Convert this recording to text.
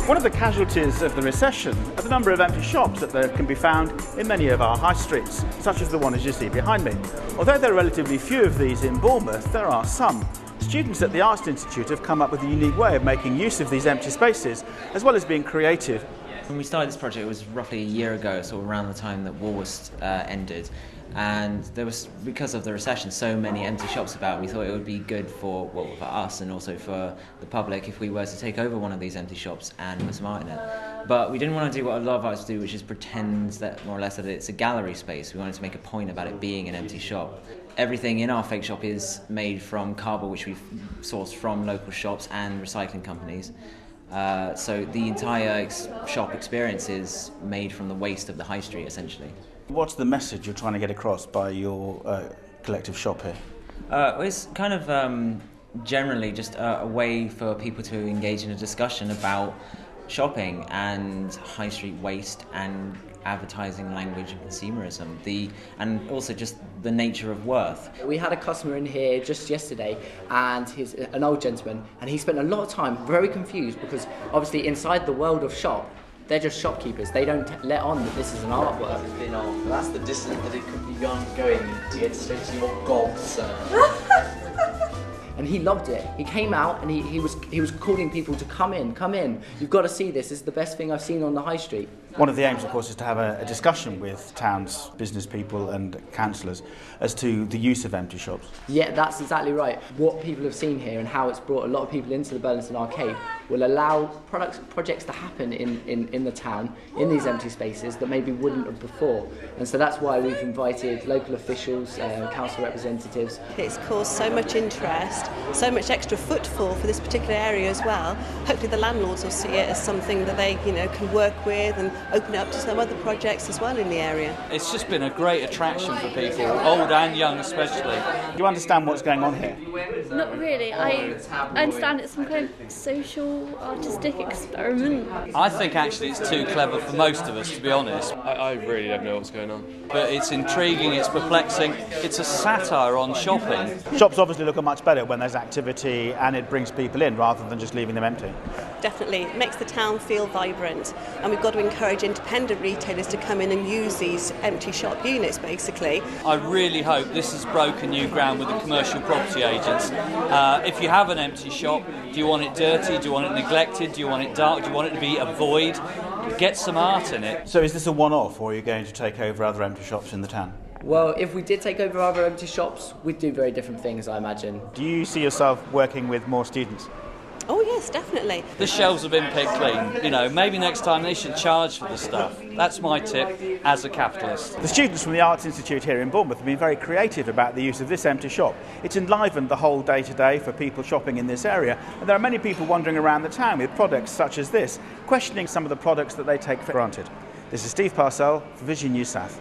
One of the casualties of the recession are the number of empty shops that can be found in many of our high streets, such as the one as you see behind me. Although there are relatively few of these in Bournemouth, there are some. Students at the Arts Institute have come up with a unique way of making use of these empty spaces, as well as being creative. When we started this project, it was roughly a year ago, sort of around the time that Woolworths ended. And there was, because of the recession, so many empty shops about. We thought it would be good for us and also for the public if we were to take over one of these empty shops and put some art in it. But we didn't want to do what a lot of artists do, which is pretend that more or less that it's a gallery space. We wanted to make a point about it being an empty shop. Everything in our fake shop is made from cardboard, which we've sourced from local shops and recycling companies. So the entire shop experience is made from the waste of the high street, essentially. What's the message you're trying to get across by your collective shop here? It's kind of generally just a way for people to engage in a discussion about shopping and high street waste and advertising language and consumerism, and also just the nature of worth. We had a customer in here just yesterday, and he's an old gentleman, and he spent a lot of time very confused because obviously inside the world of shop, they're just shopkeepers. They don't let on that this is an artwork. That's the distance that it could be going to get straight to your goals. And he loved it. He came out and he was calling people to come in. You've got to see this. This is the best thing I've seen on the high street. One of the aims, of course, is to have a discussion with towns, business people and councillors as to the use of empty shops. Yeah, that's exactly right. What people have seen here and how it's brought a lot of people into the Burlington Arcade will allow projects to happen in the town, in these empty spaces that maybe wouldn't have before. And so that's why we've invited local officials, council representatives. It's caused so much interest, so much extra footfall for this particular area as well. Hopefully the landlords will see it as something that they can work with and open it up to some other projects as well in the area. It's just been a great attraction for people, old and young especially. Do you understand what's going on here? Not really. I understand it's some kind of social, artistic experiment. I think actually it's too clever for most of us, to be honest. I really don't know what's going on. But it's intriguing, it's perplexing, it's a satire on shopping. Shops obviously look much better when there's activity and it brings people in rather than just leaving them empty. Definitely. It makes the town feel vibrant, and we've got to encourage independent retailers to come in and use these empty shop units, basically. I really hope this has broken new ground with the commercial property agents. If you have an empty shop, do you want it dirty? Do you want it neglected? Do you want it dark? Do you want it to be a void? Get some art in it. So is this a one-off, or are you going to take over other empty shops in the town? Well, if we did take over other empty shops, we'd do very different things, I imagine. Do you see yourself working with more students? Oh yes, definitely. The shelves have been picked clean. Maybe next time they should charge for the stuff. That's my tip as a capitalist. The students from the Arts Institute here in Bournemouth have been very creative about the use of this empty shop. It's enlivened the whole day-to-day for people shopping in this area, and there are many people wandering around the town with products such as this, questioning some of the products that they take for granted. This is Steve Parcell for Vision News South.